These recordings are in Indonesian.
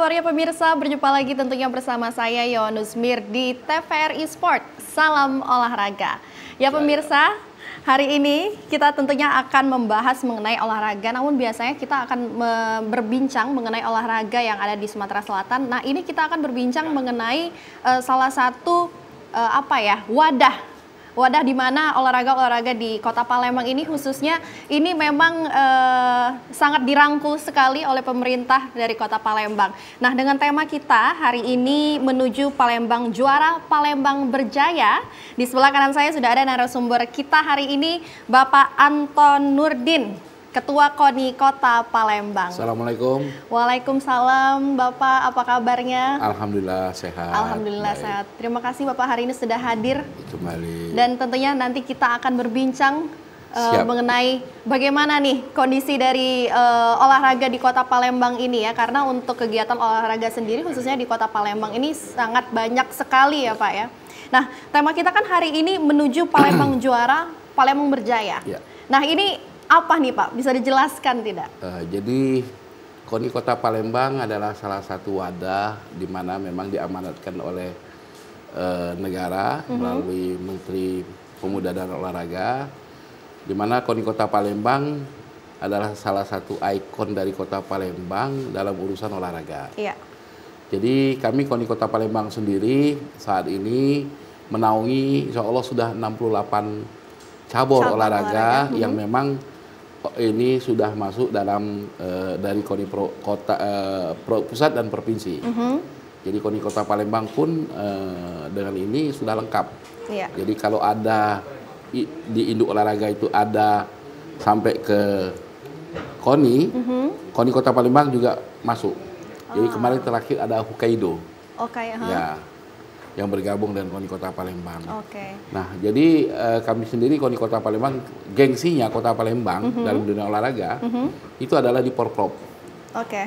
kabarnya pemirsa? Berjumpa lagi tentunya bersama saya Yonus Mir di TVRI Sport. Salam olahraga. Ya pemirsa, hari ini kita tentunya akan membahas mengenai olahraga. Namun biasanya kita akan berbincang mengenai olahraga yang ada di Sumatera Selatan. Nah ini kita akan berbincang mengenai salah satu wadah di mana olahraga-olahraga di Kota Palembang ini khususnya ini memang sangat dirangkul sekali oleh pemerintah dari Kota Palembang. Nah, dengan tema kita hari ini menuju Palembang Juara, Palembang Berjaya. Di sebelah kanan saya sudah ada narasumber kita hari ini, Bapak Anton Nurdin, Ketua KONI Kota Palembang. Assalamualaikum. Waalaikumsalam, Bapak. Apa kabarnya? Alhamdulillah sehat. Alhamdulillah baik. sehat. Terima kasih Bapak hari ini sudah hadir. Kembali. Dan tentunya nanti kita akan berbincang mengenai bagaimana nih kondisi dari olahraga di Kota Palembang ini ya. Karena untuk kegiatan olahraga sendiri khususnya di Kota Palembang ini sangat banyak sekali ya Pak ya. Nah, tema kita kan hari ini menuju Palembang Juara, Palembang Berjaya. Ya. Nah, ini apa nih Pak? Bisa dijelaskan tidak? Jadi KONI Kota Palembang adalah salah satu wadah di mana memang diamanatkan oleh negara melalui Menteri Pemuda dan Olahraga, di mana KONI Kota Palembang adalah salah satu ikon dari Kota Palembang dalam urusan olahraga. Iya. Jadi kami KONI Kota Palembang sendiri saat ini menaungi insya Allah sudah 68 cabur olahraga yang memang ini sudah masuk dalam dari KONI pusat dan provinsi. Jadi KONI Kota Palembang pun dengan ini sudah lengkap. Iya. Jadi kalau ada di induk olahraga itu ada sampai ke KONI, KONI Kota Palembang juga masuk. Jadi kemarin terakhir ada Hokkaido. Ya, yang bergabung dengan KONI Kota Palembang. Nah, jadi kami sendiri KONI Kota Palembang, gengsinya Kota Palembang dalam dunia olahraga itu adalah di Porprov.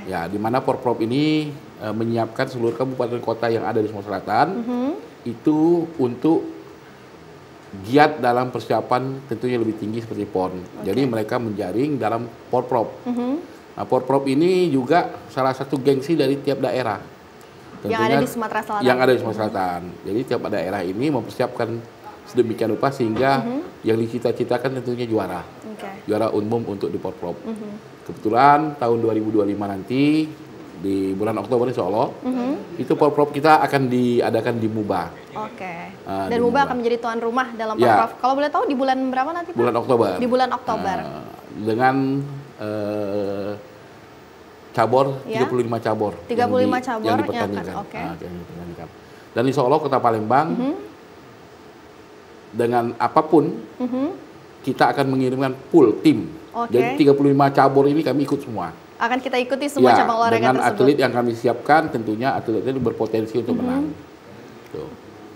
Ya, di mana Porprov ini menyiapkan seluruh kabupaten kota yang ada di Sumatera Selatan itu untuk giat dalam persiapan tentunya lebih tinggi seperti PON. Jadi mereka menjaring dalam Porprov. Nah, Porprov ini juga salah satu gengsi dari tiap daerah. Tentunya, yang ada di Sumatera Selatan. Yang ada di Sumatera Selatan. Jadi tiap daerah ini mempersiapkan sedemikian rupa sehingga yang dicita-citakan tentunya juara. Juara umum untuk di Porprov. Kebetulan tahun 2025 nanti di bulan Oktober insya Allah itu Porprov kita akan diadakan di Muba. Dan Muba akan menjadi tuan rumah dalam Porprov. Kalau boleh tahu di bulan berapa nanti Pak? Bulan Oktober. Di bulan Oktober. Dengan cabur, 35 cabur. 35 cabur yang dipertandingkan. yang dipertandingkan. Dan insya Allah Kota Palembang dengan apapun kita akan mengirimkan full tim. Jadi 35 cabur ini kami ikut semua. Akan kita ikuti semua cabang olahraga dengan tersebut. atlet yang kami siapkan tentunya atletnya berpotensi untuk menang. Tuh.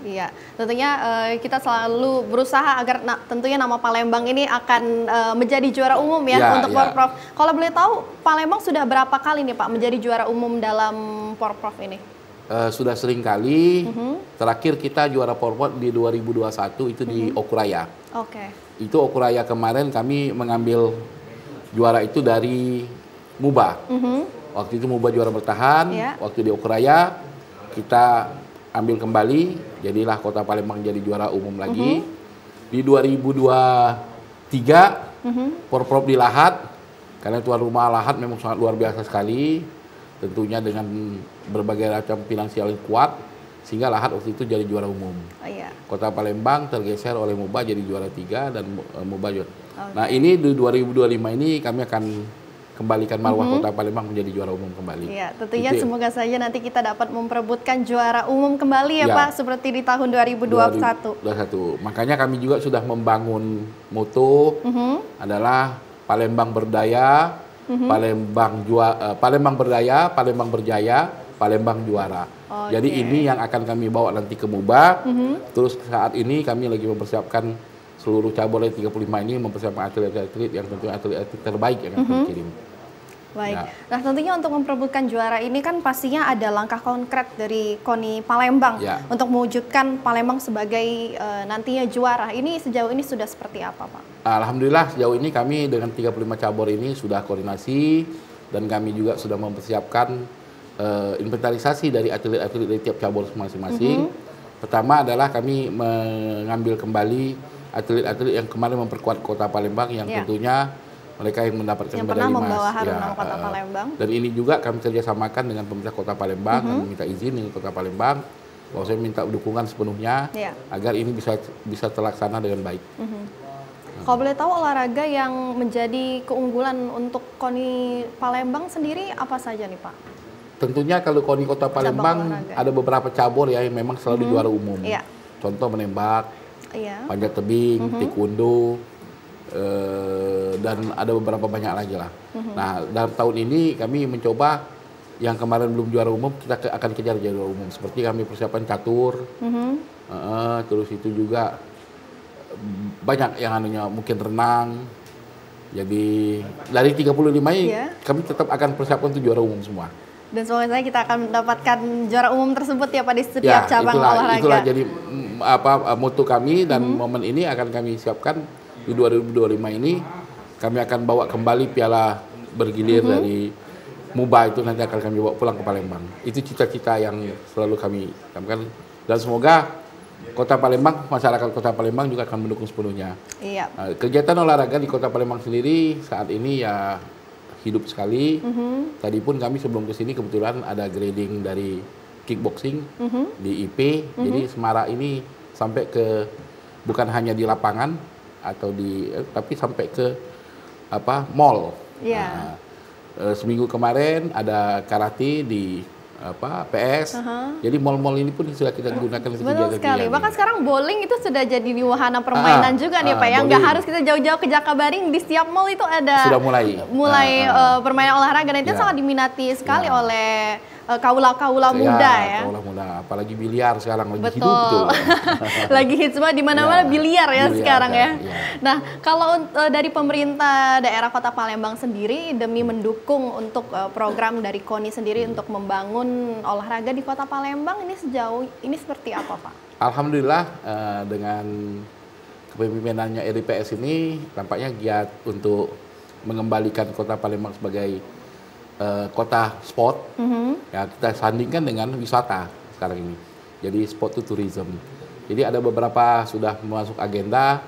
Iya, tentunya kita selalu berusaha agar tentunya nama Palembang ini akan menjadi juara umum ya untuk Porprov. Kalau boleh tahu Palembang sudah berapa kali nih Pak menjadi juara umum dalam Porprov ini? Sudah sering kali. Terakhir kita juara Porprov di 2021 itu di Okuraya. Itu Okuraya kemarin kami mengambil juara itu dari Muba. Waktu itu Muba juara bertahan. Waktu di Okuraya kita ambil kembali, jadilah Kota Palembang jadi juara umum lagi. Di 2023 Porprov di Lahat, karena tuan rumah Lahat memang sangat luar biasa sekali, tentunya dengan berbagai macam finansial yang kuat, sehingga Lahat waktu itu jadi juara umum. Kota Palembang tergeser oleh Muba jadi juara 3 dan Muba juara. Nah ini di 2025 ini kami akan kembalikan marwah Kota Palembang menjadi juara umum kembali. Iya, tentunya semoga saja nanti kita dapat memperebutkan juara umum kembali ya Pak, seperti di tahun 2021. Makanya kami juga sudah membangun moto adalah Palembang Berdaya, Palembang Berdaya, Palembang Berjaya, Palembang Juara. Jadi ini yang akan kami bawa nanti ke Muba. Terus saat ini kami lagi mempersiapkan seluruh cabur 35 ini, mempersiapkan atlet-atlet yang tentunya atlet terbaik yang akan kami kirim. Baik. Nah tentunya untuk memperebutkan juara ini kan pastinya ada langkah konkret dari KONI Palembang untuk mewujudkan Palembang sebagai nantinya juara. Ini sejauh ini sudah seperti apa Pak? Alhamdulillah sejauh ini kami dengan 35 cabur ini sudah koordinasi dan kami juga sudah mempersiapkan inventarisasi dari atlet-atlet dari tiap cabur masing-masing. Pertama adalah kami mengambil kembali atlet-atlet yang kemarin memperkuat Kota Palembang yang tentunya mereka yang mendapatkan yang medali pernah emas. membawa harum nama Kota Palembang. Dan ini juga kami kerjasamakan dengan pemerintah Kota Palembang, kami minta izin dengan Kota Palembang, bahwa saya minta dukungan sepenuhnya agar ini bisa terlaksana dengan baik. Kalau boleh tahu olahraga yang menjadi keunggulan untuk KONI Palembang sendiri apa saja nih Pak? Tentunya kalau KONI Kota Palembang ada beberapa cabur ya yang memang selalu juara umum. Contoh menembak, panjat tebing, taekwondo, dan ada beberapa banyak lagi lah. Nah, dalam tahun ini kami mencoba yang kemarin belum juara umum, kita akan kejar juara umum. Seperti kami persiapan catur, terus itu juga banyak yang anunya mungkin renang. Jadi dari 35 ini kami tetap akan persiapkan untuk juara umum semua. Dan semoga kita akan mendapatkan juara umum tersebut ya Pak di setiap cabang olahraga. Itulah jadi moto kami dan momen ini akan kami siapkan di 2025 ini. Kami akan bawa kembali piala bergilir dari MUBA itu nanti akan kami bawa pulang ke Palembang. Itu cita-cita yang selalu kami lakukan dan semoga Kota Palembang, masyarakat Kota Palembang juga akan mendukung sepenuhnya. Kegiatan olahraga di Kota Palembang sendiri saat ini ya hidup sekali. Tadi pun kami sebelum ke sini kebetulan ada grading dari kickboxing di IP. Jadi Semara ini sampai ke bukan hanya di lapangan atau tapi sampai ke mall. Seminggu kemarin ada karate di PS. Jadi mall-mall ini pun sudah kita gunakan untuk kegiatan sekali. Bahkan sekarang bowling itu sudah jadi wahana permainan juga nih Pak. Yang nggak harus kita jauh-jauh ke Jakabaring, di setiap mall itu ada. Sudah mulai permainan olahraga dan itu sangat diminati sekali oleh kaula-kaula muda ya. Kaula muda, apalagi biliar sekarang lagi betul. Hidup betul. Lagi hits banget di mana-mana biliar sekarang ya. Nah, kalau dari pemerintah daerah Kota Palembang sendiri demi mendukung untuk program dari KONI sendiri untuk membangun olahraga di Kota Palembang ini sejauh ini seperti apa Pak? Alhamdulillah dengan kepemimpinannya RIPS ini tampaknya giat untuk mengembalikan Kota Palembang sebagai kota sport. Ya kita sandingkan dengan wisata sekarang ini. Jadi sport to tourism. Jadi ada beberapa sudah masuk agenda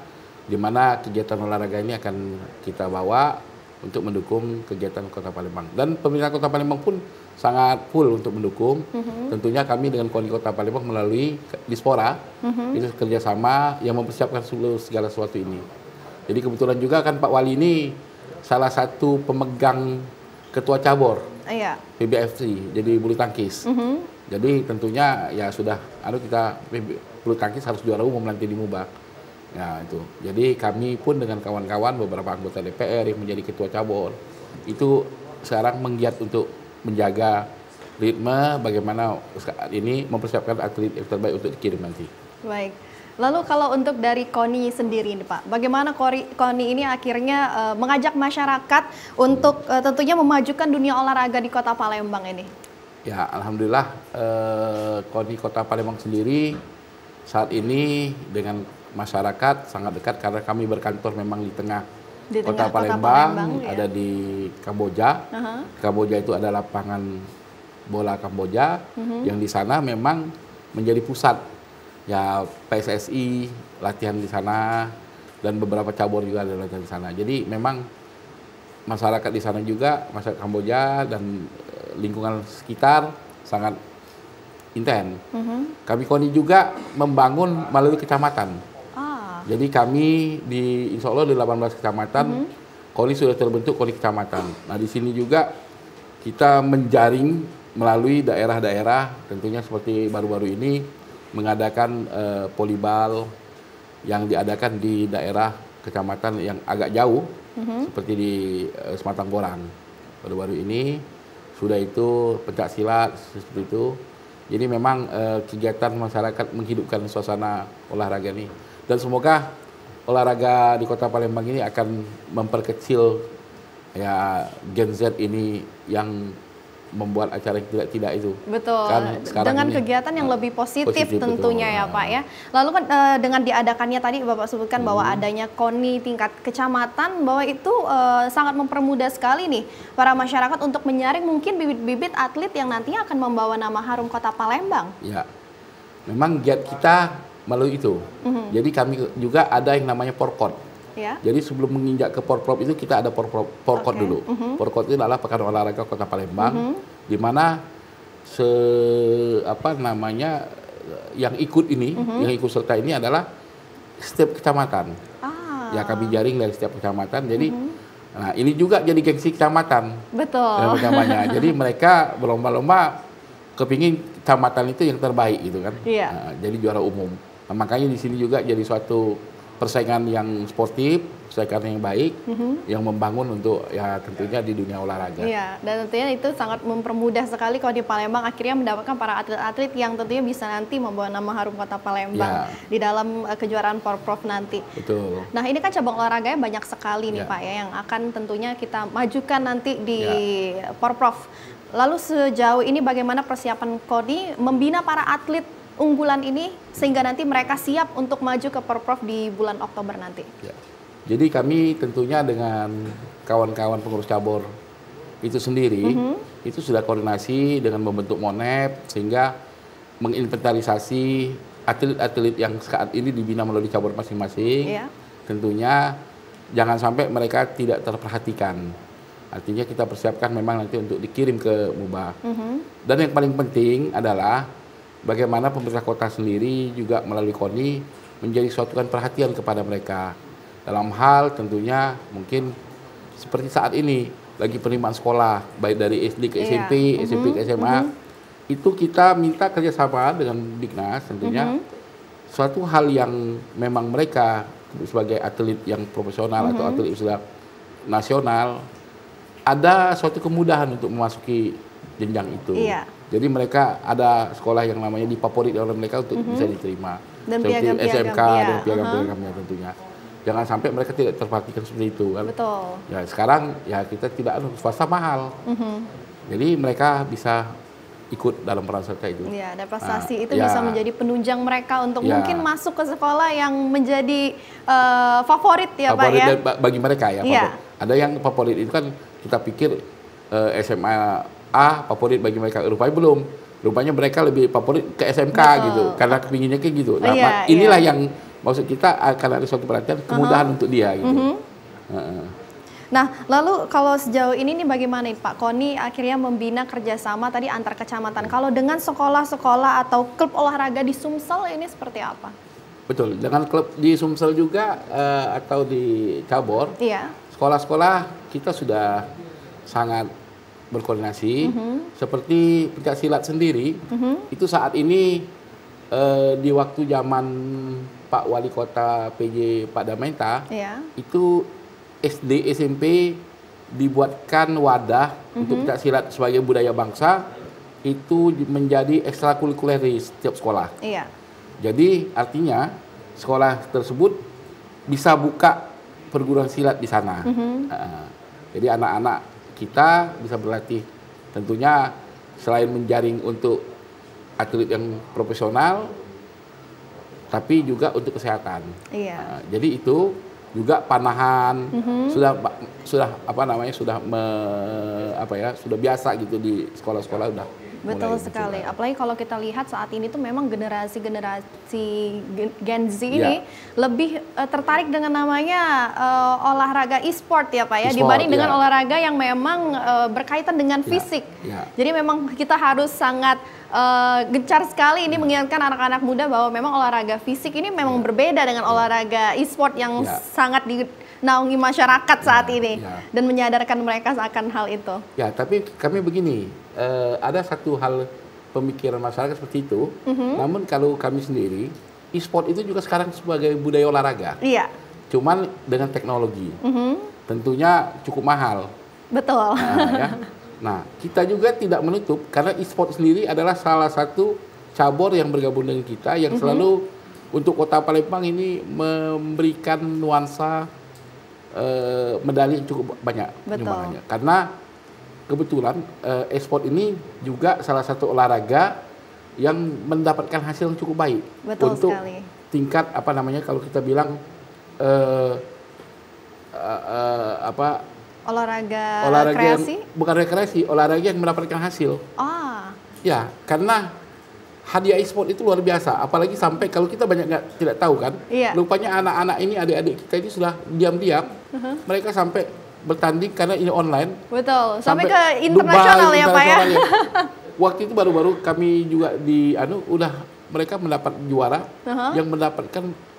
di mana kegiatan olahraga ini akan kita bawa untuk mendukung kegiatan Kota Palembang. Dan pemerintah Kota Palembang pun sangat full untuk mendukung. Tentunya kami dengan KONI Kota Palembang melalui Dispora itu kerjasama yang mempersiapkan segala sesuatu ini. Jadi kebetulan juga kan Pak Wali ini salah satu pemegang ketua cabur PBFC, jadi bulu tangkis. Jadi tentunya ya sudah, kita bulu tangkis harus juara umum nanti di MUBA. Ya itu. Jadi kami pun dengan kawan-kawan beberapa anggota DPR yang menjadi ketua cabur itu sekarang menggiat untuk menjaga ritme bagaimana saat ini mempersiapkan atlet yang terbaik untuk dikirim nanti. Baik. Lalu kalau untuk dari KONI sendiri nih Pak, bagaimana KONI ini akhirnya mengajak masyarakat untuk tentunya memajukan dunia olahraga di Kota Palembang ini? Ya, alhamdulillah KONI Kota Palembang sendiri saat ini dengan masyarakat sangat dekat karena kami berkantor memang di tengah Kota Palembang, ada di Kamboja. Kamboja itu ada lapangan bola Kamboja yang di sana memang menjadi pusat. Ya PSSI latihan di sana dan beberapa cabur juga ada latihan di sana. Jadi memang masyarakat di sana juga, masyarakat Kamboja dan lingkungan sekitar sangat intens. Kami KONI juga membangun melalui kecamatan. Jadi kami insya Allah di 18 kecamatan, KONI sudah terbentuk KONI kecamatan. Nah di sini juga kita menjaring melalui daerah-daerah, tentunya seperti baru-baru ini mengadakan volleyball yang diadakan di daerah kecamatan yang agak jauh, seperti di Sematang Gorang. Baru-baru ini sudah itu pencak silat seperti itu. Jadi memang kegiatan masyarakat menghidupkan suasana olahraga ini. Dan semoga olahraga di Kota Palembang ini akan memperkecil ya Gen Z ini yang membuat acara yang tidak itu. Betul. Kan dengan kegiatan yang lebih positif tentunya betul. Ya Pak ya. Lalu kan dengan diadakannya tadi Bapak sebutkan bahwa adanya KONI tingkat kecamatan, bahwa itu sangat mempermudah sekali nih para masyarakat untuk menyaring mungkin bibit-bibit atlet yang nantinya akan membawa nama harum Kota Palembang. Ya, memang giat kita melalui itu. Jadi kami juga ada yang namanya Porkot. Ya. Jadi sebelum menginjak ke Porprov itu kita ada Porkot dulu. Porkot itu adalah Pekan Olahraga Kota Palembang, di mana yang ikut ini, yang ikut serta ini adalah setiap kecamatan. Ya kami jaring dari setiap kecamatan. Jadi, nah ini juga jadi gengsi kecamatan. Betul. Jadi mereka berlomba-lomba kepingin kecamatan itu yang terbaik gitu kan. Iya. Nah, jadi juara umum. Nah, makanya di sini juga jadi suatu persaingan yang sportif, persaingan yang baik, yang membangun untuk ya tentunya di dunia olahraga. Iya, dan tentunya itu sangat mempermudah sekali kalau di Palembang akhirnya mendapatkan para atlet-atlet yang tentunya bisa nanti membawa nama harum Kota Palembang di dalam kejuaraan Porprov nanti. Betul. Nah ini kan cabang olahraganya banyak sekali nih Pak ya, yang akan tentunya kita majukan nanti di Porprov. Lalu sejauh ini bagaimana persiapan KONI membina para atlet unggulan ini sehingga nanti mereka siap untuk maju ke Porprov di bulan Oktober nanti? Ya. Jadi kami tentunya dengan kawan-kawan pengurus cabur itu sendiri itu sudah koordinasi dengan membentuk Monep sehingga menginventarisasi atlet-atlet yang saat ini dibina melalui cabur masing-masing. Tentunya jangan sampai mereka tidak terperhatikan. Artinya kita persiapkan memang nanti untuk dikirim ke MUBA. Dan yang paling penting adalah bagaimana pemerintah kota sendiri juga melalui KONI menjadi suatu perhatian kepada mereka. Dalam hal tentunya mungkin seperti saat ini lagi penerimaan sekolah, baik dari SD ke SMP, SMP ke SMA, itu kita minta kerjasama dengan Dignas tentunya. Suatu hal yang memang mereka sebagai atlet yang profesional atau atlet sudah nasional, ada suatu kemudahan untuk memasuki jenjang itu. Jadi mereka ada sekolah yang namanya difavorit oleh mereka untuk bisa diterima. Dan seperti SMK dan piagam-piagamnya tentunya. Jangan sampai mereka tidak terperhatikan seperti itu kan. Betul. Ya sekarang ya kita tidak swasta mahal. Jadi mereka bisa ikut dalam peran serta itu. Ya, dan prestasi itu bisa menjadi penunjang mereka untuk mungkin masuk ke sekolah yang menjadi favorit ya Pak ya. Bagi mereka ya. Ada yang favorit itu kan kita pikir SMA A favorit bagi mereka, rupanya belum. Rupanya mereka lebih favorit ke SMK gitu, karena kepinginnya kayak gitu. Nah, inilah yang maksud kita akan ada suatu perhatian, kemudahan untuk dia gitu. Nah, lalu kalau sejauh ini nih bagaimana nih Pak KONI akhirnya membina kerjasama tadi antar kecamatan. Kalau dengan sekolah-sekolah atau klub olahraga di Sumsel ini seperti apa? Betul, dengan klub di Sumsel juga atau di Cabor, sekolah-sekolah kita sudah sangat berkoordinasi. Seperti pencak silat sendiri, itu saat ini di waktu zaman Pak Wali Kota PJ Pak Damenta, itu SD SMP dibuatkan wadah untuk pencak silat sebagai budaya bangsa, itu menjadi ekstrakurikuler di setiap sekolah. Jadi artinya sekolah tersebut bisa buka perguruan silat di sana. Jadi anak-anak kita bisa berlatih tentunya selain menjaring untuk atlet yang profesional, tapi juga untuk kesehatan. Jadi itu juga panahan sudah biasa gitu di sekolah-sekolah udah. Betul sekali. Apalagi kalau kita lihat saat ini tuh memang generasi Gen Z ini lebih tertarik dengan namanya olahraga e-sport ya Pak ya, dibanding dengan olahraga yang memang berkaitan dengan fisik. Jadi memang kita harus sangat gencar sekali ini mengingatkan anak-anak muda bahwa memang olahraga fisik ini memang berbeda dengan olahraga e-sport yang sangat dinaungi masyarakat saat ini dan menyadarkan mereka akan hal itu. Ya, tapi kami begini, ada satu hal pemikiran masyarakat seperti itu. Namun kalau kami sendiri, e-sport itu juga sekarang sebagai budaya olahraga. Cuman dengan teknologi, tentunya cukup mahal. Betul. Nah, kita juga tidak menutup karena e-sport sendiri adalah salah satu cabur yang bergabung dengan kita yang selalu untuk Kota Palembang ini memberikan nuansa medali yang cukup banyak. Karena kebetulan e-sport ini juga salah satu olahraga yang mendapatkan hasil yang cukup baik. Betul untuk sekali. tingkat apa namanya kalau kita bilang Olahraga rekreasi? rekreasi? Bukan rekreasi, olahraga yang mendapatkan hasil. Ah, Ya, karena hadiah e-sport itu luar biasa. Apalagi sampai kalau kita banyak tidak tahu kan, Iya. rupanya anak-anak ini, adik-adik kita ini sudah diam-diam, mereka sampai bertanding karena ini online. betul. Sampai ke Dubai, internasional ya Pak ya? internasional ya. Waktu itu baru-baru kami juga udah mereka mendapat juara yang mendapatkan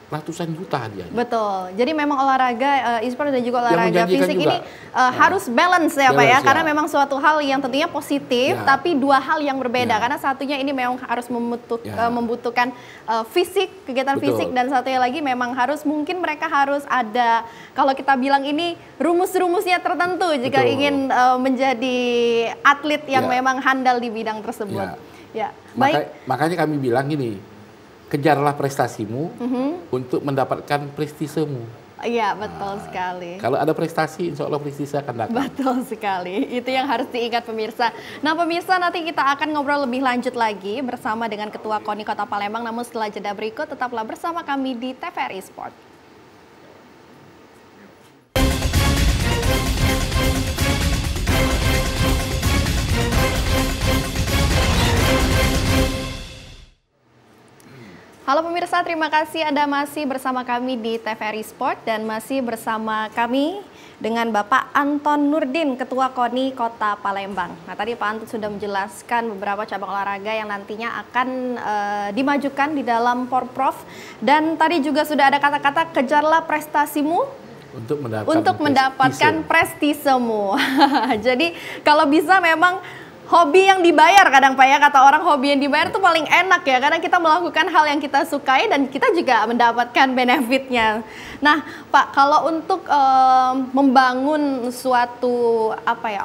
ratusan juta hadiahnya. Betul. Jadi memang olahraga e-sport dan juga olahraga menjanjikan fisik juga. ini harus balance ya Pak ya, Balance, karena ya. memang suatu hal yang tentunya positif, Ya. tapi dua hal yang berbeda. Ya. Karena satunya ini memang harus Ya. membutuhkan fisik, kegiatan Betul. fisik, dan satunya lagi memang harus mungkin mereka harus ada, kalau kita bilang ini rumus-rumusnya tertentu jika Betul. ingin menjadi atlet yang Ya. memang handal di bidang tersebut. Ya. Baik. Makanya kami bilang gini, kejarlah prestasimu untuk mendapatkan prestisemu. Iya, betul sekali. Kalau ada prestasi, insya Allah prestisi akan datang. Betul sekali, itu yang harus diingat pemirsa. Nah pemirsa, nanti kita akan ngobrol lebih lanjut lagi bersama dengan Ketua KONI Kota Palembang. Namun setelah jeda berikut, tetaplah bersama kami di TVRI Sport. Halo pemirsa, terima kasih Anda masih bersama kami di TVRI Sport dan masih bersama kami dengan Bapak Anton Nurdin, Ketua KONI Kota Palembang. Nah tadi Pak Anton sudah menjelaskan beberapa cabang olahraga yang nantinya akan dimajukan di dalam Porprov, dan tadi juga sudah ada kata-kata kejarlah prestasimu untuk mendapatkan prestisemu. Jadi kalau bisa memang hobi yang dibayar kadang Pak ya, kata orang hobi yang dibayar itu paling enak ya, karena kita melakukan hal yang kita sukai dan kita juga mendapatkan benefitnya. Nah Pak, kalau untuk membangun suatu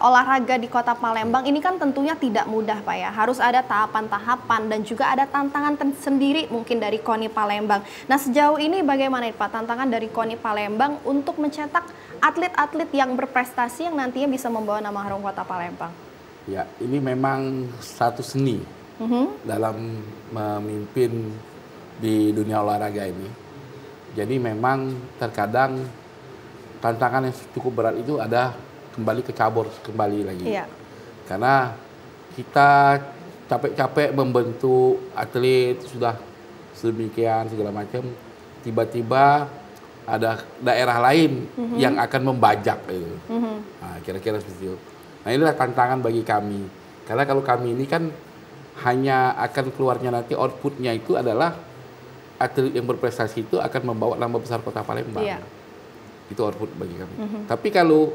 olahraga di Kota Palembang ini kan tentunya tidak mudah Pak ya, harus ada tahapan-tahapan dan juga ada tantangan sendiri mungkin dari KONI Palembang. Nah sejauh ini bagaimana Pak tantangan dari KONI Palembang untuk mencetak atlet-atlet yang berprestasi yang nantinya bisa membawa nama harum Kota Palembang? Ya, ini memang satu seni dalam memimpin di dunia olahraga ini. Jadi memang terkadang tantangan yang cukup berat itu ada kembali ke cabur kembali lagi. Iya. Karena kita capek-capek membentuk atlet sudah sedemikian segala macam, tiba-tiba ada daerah lain yang akan membajak gitu. Nah, kira-kira seperti itu. Nah inilah tantangan bagi kami, karena kalau kami ini kan hanya akan keluarnya nanti outputnya itu adalah atlet yang berprestasi itu akan membawa nama besar Kota Palembang. Iya. Itu output bagi kami. Tapi kalau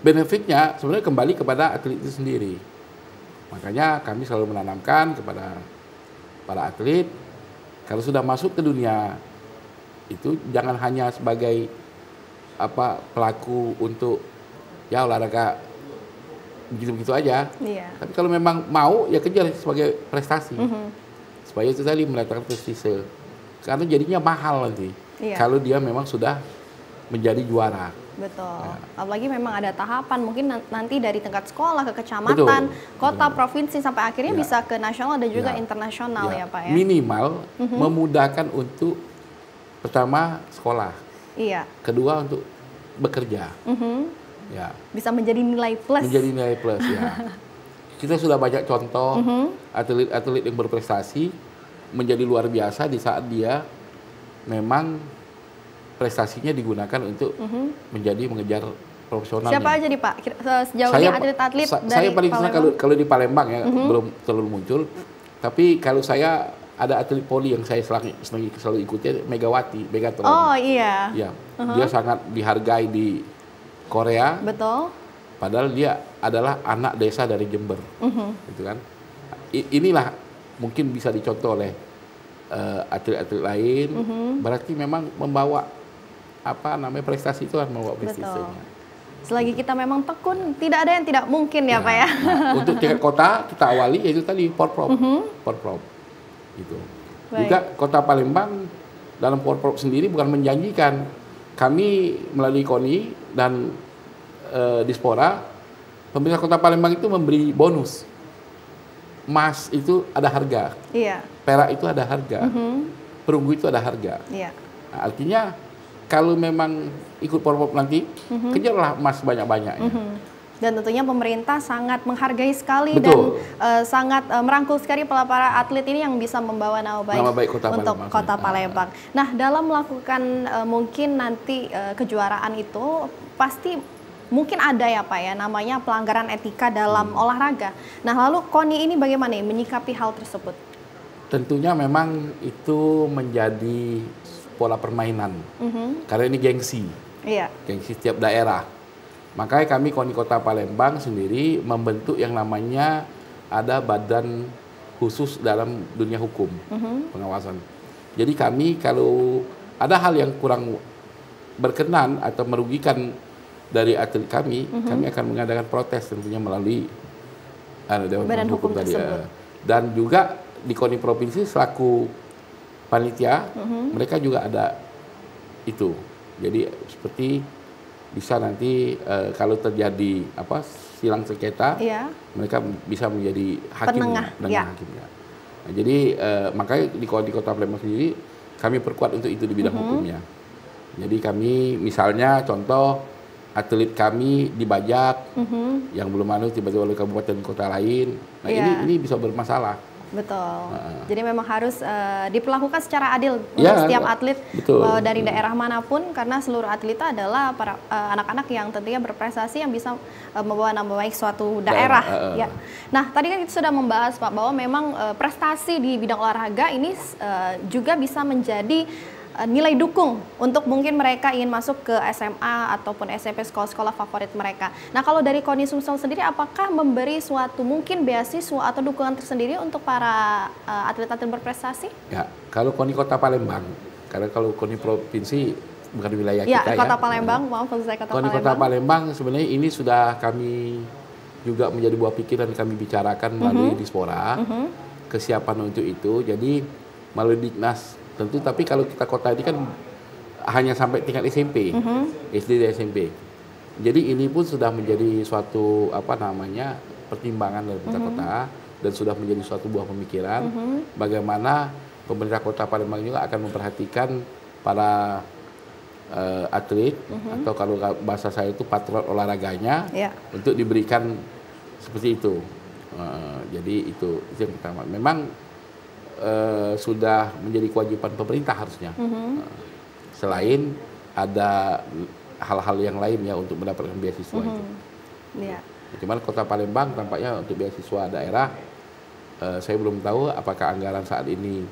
benefitnya sebenarnya kembali kepada atlet itu sendiri. Makanya kami selalu menanamkan kepada para atlet, kalau sudah masuk ke dunia itu jangan hanya sebagai pelaku untuk olahraga begitu-begitu aja. Iya. Tapi kalau memang mau ya kejar sebagai prestasi. Supaya itu tadi mendatangkan prestise. Karena jadinya mahal nanti. Iya. Kalau dia memang sudah menjadi juara. Betul. Ya. Apalagi memang ada tahapan mungkin nanti dari tingkat sekolah ke kecamatan, kota, provinsi sampai akhirnya bisa ke nasional dan juga internasional ya Pak ya. Minimal memudahkan untuk pertama sekolah. Iya. Kedua untuk bekerja. Ya. Bisa menjadi nilai plus. Menjadi nilai plus ya. Kita sudah banyak contoh atlet-atlet yang berprestasi menjadi luar biasa di saat dia memang prestasinya digunakan untuk mengejar profesionalnya. Siapa aja nih Pak? Sejauh ini atlet-atlet dari saya paling senang Palembang? kalau di Palembang ya belum terlalu muncul. Tapi kalau saya ada atlet poli yang saya selalu ikuti, Megawati, Megatron. Oh iya. Ya, dia sangat dihargai di Korea. Betul. Padahal dia adalah anak desa dari Jember, gitu kan. Inilah mungkin bisa dicontoh oleh atlet-atlet lain. Berarti memang membawa prestasi itu kan membawa prestisenya. Selagi kita memang tekun, tidak ada yang tidak mungkin ya Pak ya. Nah, untuk tingkat kota kita awali yaitu tadi Porprov, gitu. Baik. Juga Kota Palembang dalam Porprov sendiri bukan menjanjikan. Kami melalui KONI dan Dispora Pemerintah Kota Palembang itu memberi bonus. Emas itu ada harga, Iya. perak itu ada harga, perunggu itu ada harga. Iya. Nah, artinya kalau memang ikut Porprov nanti, kejarlah emas banyak-banyaknya. Dan tentunya pemerintah sangat menghargai sekali Betul. dan sangat merangkul sekali para atlet ini yang bisa membawa nama baik Kota untuk Palembang. Kota Palembang. Nah, dalam melakukan mungkin nanti kejuaraan itu pasti mungkin ada ya Pak ya, namanya pelanggaran etika dalam olahraga. Nah, lalu KONI ini bagaimana ya menyikapi hal tersebut? Tentunya memang itu menjadi pola permainan. Karena ini gengsi. Iya. Gengsi setiap daerah. Makanya kami KONI Kota Palembang sendiri membentuk yang namanya ada badan khusus dalam dunia hukum, pengawasan. Jadi kami kalau ada hal yang kurang berkenan atau merugikan dari atlet kami, kami akan mengadakan protes tentunya melalui Dewan Badan Hukum tadi. tersebut. Dan juga di KONI Provinsi selaku panitia, mereka juga ada itu. Jadi seperti bisa nanti kalau terjadi silang sengketa, Iya. mereka bisa menjadi hakimnya, ya. hakimnya. Nah, jadi makanya di Kota Palembang sendiri kami perkuat untuk itu di bidang hukumnya. Jadi kami misalnya contoh atlet kami dibajak, yang belum tiba-tiba oleh kabupaten kota lain. Nah ini bisa bermasalah. Betul. Jadi memang harus diperlakukan secara adil untuk Ya, setiap atlet dari betul. daerah manapun, karena seluruh atlet adalah para anak-anak yang tentunya berprestasi yang bisa membawa nama baik suatu daerah. Ya. Nah, tadi kan kita sudah membahas Pak bahwa memang prestasi di bidang olahraga ini juga bisa menjadi nilai dukung untuk mungkin mereka ingin masuk ke SMA ataupun SMP, sekolah-sekolah favorit mereka. Nah, kalau dari KONI Sumsel sendiri, apakah memberi suatu mungkin beasiswa atau dukungan tersendiri untuk para atlet-atlet berprestasi? Ya, kalau KONI Kota Palembang, karena kalau KONI Provinsi bukan wilayah Ya, kita Kota Palembang, maaf maksud saya Kota KONI Palembang. Kota Palembang sebenarnya ini sudah kami juga menjadi buah pikiran kami bicarakan melalui Dispora, kesiapan untuk itu. Jadi melalui Dignas tentu, tapi kalau kita kota ini kan hanya sampai tingkat SMP, SD dan SMP. Jadi ini pun sudah menjadi suatu pertimbangan dari pemerintah kota dan sudah menjadi suatu buah pemikiran bagaimana pemerintah Kota Palembang juga akan memperhatikan para atlet atau kalau bahasa saya itu patron olahraganya untuk diberikan seperti itu. Jadi itu yang pertama. Memang sudah menjadi kewajiban pemerintah harusnya. Selain ada hal-hal yang lain ya untuk mendapatkan beasiswa itu. Cuman Kota Palembang tampaknya untuk beasiswa daerah, saya belum tahu apakah anggaran saat ini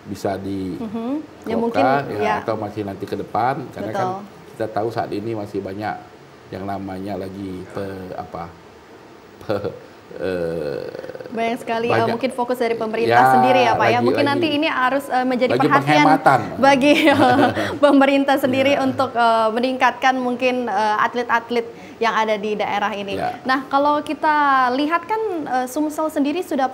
bisa atau masih nanti ke depan, karena kan kita tahu saat ini masih banyak yang namanya lagi banyak sekali mungkin fokus dari pemerintah sendiri ya Pak ya. Mungkin nanti ini harus menjadi perhatian bagi pemerintah sendiri untuk meningkatkan mungkin atlet-atlet yang ada di daerah ini. Nah, kalau kita lihat kan Sumsel sendiri sudah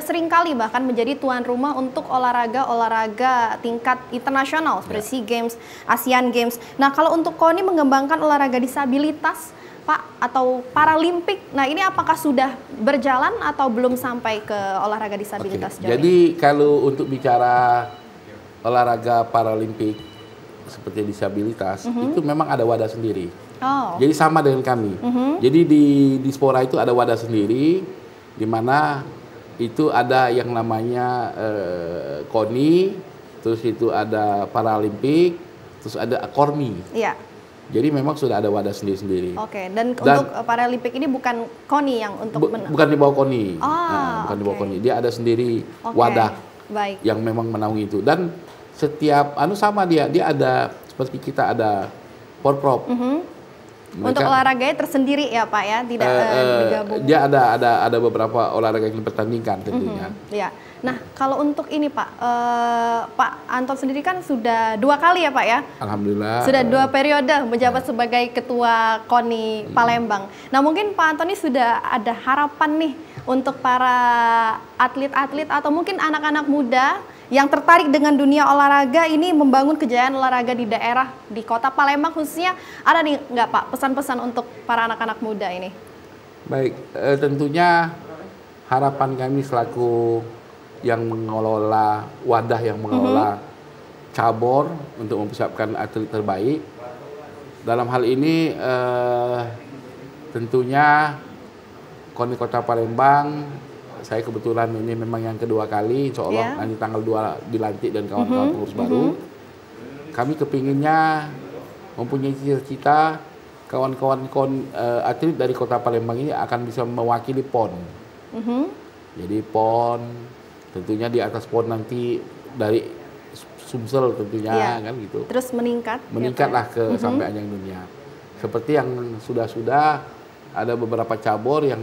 sering kali bahkan menjadi tuan rumah untuk olahraga tingkat internasional seperti SEA Games, ASEAN Games. Nah, kalau untuk KONI mengembangkan olahraga disabilitas Pak, atau Paralimpik, nah ini apakah sudah berjalan atau belum sampai ke olahraga disabilitas? Jadi kalau untuk bicara olahraga Paralimpik seperti disabilitas, itu memang ada wadah sendiri. Jadi sama dengan kami. Jadi di Dispora itu ada wadah sendiri, di mana itu ada yang namanya KONI, terus itu ada Paralimpik, terus ada KORMI. Iya. Jadi memang sudah ada wadah sendiri-sendiri. Oke, dan untuk Paralimpik ini bukan KONI yang untuk bukan di bawah KONI. Bukan di bawah KONI. Dia ada sendiri wadah yang memang menaungi itu. Dan setiap sama dia ada seperti kita ada Porprov. Untuk olahraganya tersendiri ya Pak ya, tidak digabung. Dia ada beberapa olahraga yang dipertandingkan tentunya. Ya. Nah, kalau untuk ini Pak, Pak Anton sendiri kan sudah 2 kali ya Pak ya? Alhamdulillah. Sudah 2 periode menjabat sebagai Ketua KONI Palembang. Nah, mungkin Pak Anton ini sudah ada harapan nih untuk para atlet-atlet atau mungkin anak-anak muda yang tertarik dengan dunia olahraga ini membangun kejayaan olahraga di daerah di Kota Palembang khususnya, ada nih nggak Pak pesan-pesan untuk para anak-anak muda ini? Baik, tentunya harapan kami selaku yang mengelola wadah yang mengelola cabur untuk mempersiapkan atlet terbaik. Dalam hal ini tentunya KONI Kota Palembang, saya kebetulan ini memang yang kedua kali, insya Allah nanti tanggal 2 dilantik dan kawan-kawan pengurus baru. Kami kepinginnya mempunyai cita-cita kawan-kawan atlet dari Kota Palembang ini akan bisa mewakili PON. Jadi PON, tentunya di atas PON nanti dari Sumsel tentunya kan gitu. Terus meningkatlah ke sampai ajang dunia. Seperti yang sudah ada beberapa cabur yang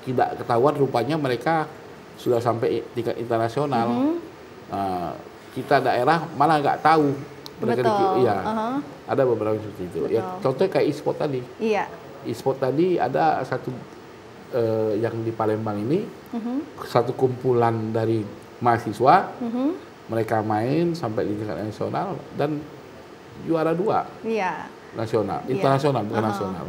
tidak ketahuan rupanya mereka sudah sampai tingkat internasional. Kita daerah malah nggak tahu mereka ada beberapa seperti itu. Ya, contohnya kayak e-sport tadi. Iya. E-sport tadi ada satu yang di Palembang ini satu kumpulan dari mahasiswa. Mereka main sampai di tingkat nasional dan juara 2 nasional, internasional bukan nasional.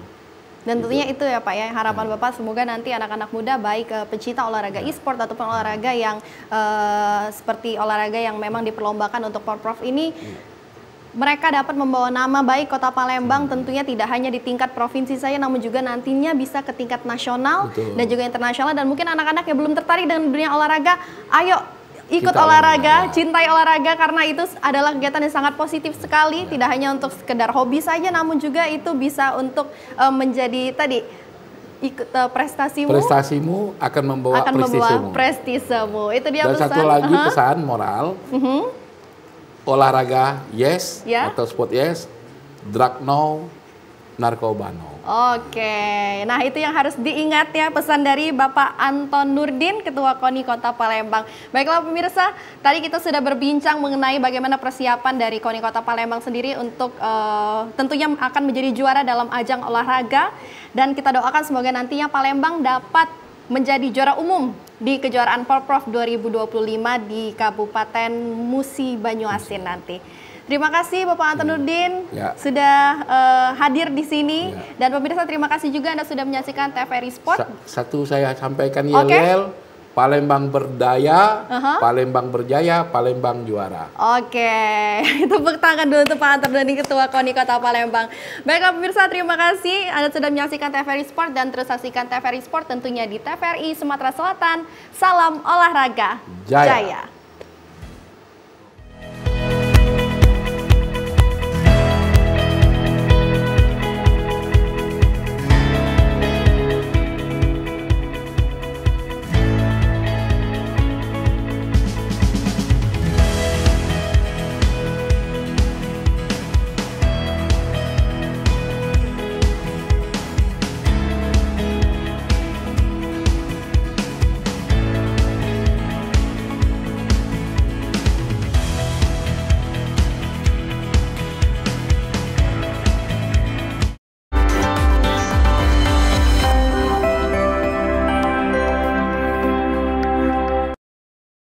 Dan tentunya itu ya Pak ya, harapan Bapak semoga nanti anak-anak muda baik pecinta olahraga e-sport ataupun olahraga yang seperti olahraga yang memang diperlombakan untuk Porprov ini, mereka dapat membawa nama baik Kota Palembang tentunya tidak hanya di tingkat provinsi saja namun juga nantinya bisa ke tingkat nasional dan juga internasional. Dan mungkin anak-anak yang belum tertarik dengan dunia olahraga, ayo ikut olahraga, cintai olahraga karena itu adalah kegiatan yang sangat positif sekali, tidak hanya untuk sekedar hobi saja namun juga itu bisa untuk menjadi tadi ikut prestasimu akan membawa prestisemu. Itu dia dan pesan. Satu lagi pesan moral. Olahraga yes atau sport yes, drug no, narkoba no. Oke, nah itu yang harus diingat ya pesan dari Bapak Anton Nurdin, Ketua KONI Kota Palembang. Baiklah pemirsa, tadi kita sudah berbincang mengenai bagaimana persiapan dari KONI Kota Palembang sendiri untuk tentunya akan menjadi juara dalam ajang olahraga. Dan kita doakan semoga nantinya Palembang dapat menjadi juara umum di kejuaraan Porprov 2025 di Kabupaten Musi Banyuasin nanti. Terima kasih Bapak Anton Nurdin sudah hadir di sini. Dan pemirsa terima kasih juga Anda sudah menyaksikan TVRI Sport. Satu saya sampaikan yel-yel, Palembang berdaya, Palembang berjaya, Palembang juara. Tepuk tangan dulu untuk Pak Anton Nurdin, Ketua KONI Kota Palembang. Baiklah pemirsa, terima kasih Anda sudah menyaksikan TVRI Sport dan terus saksikan TVRI Sport tentunya di TVRI Sumatera Selatan. Salam olahraga jaya.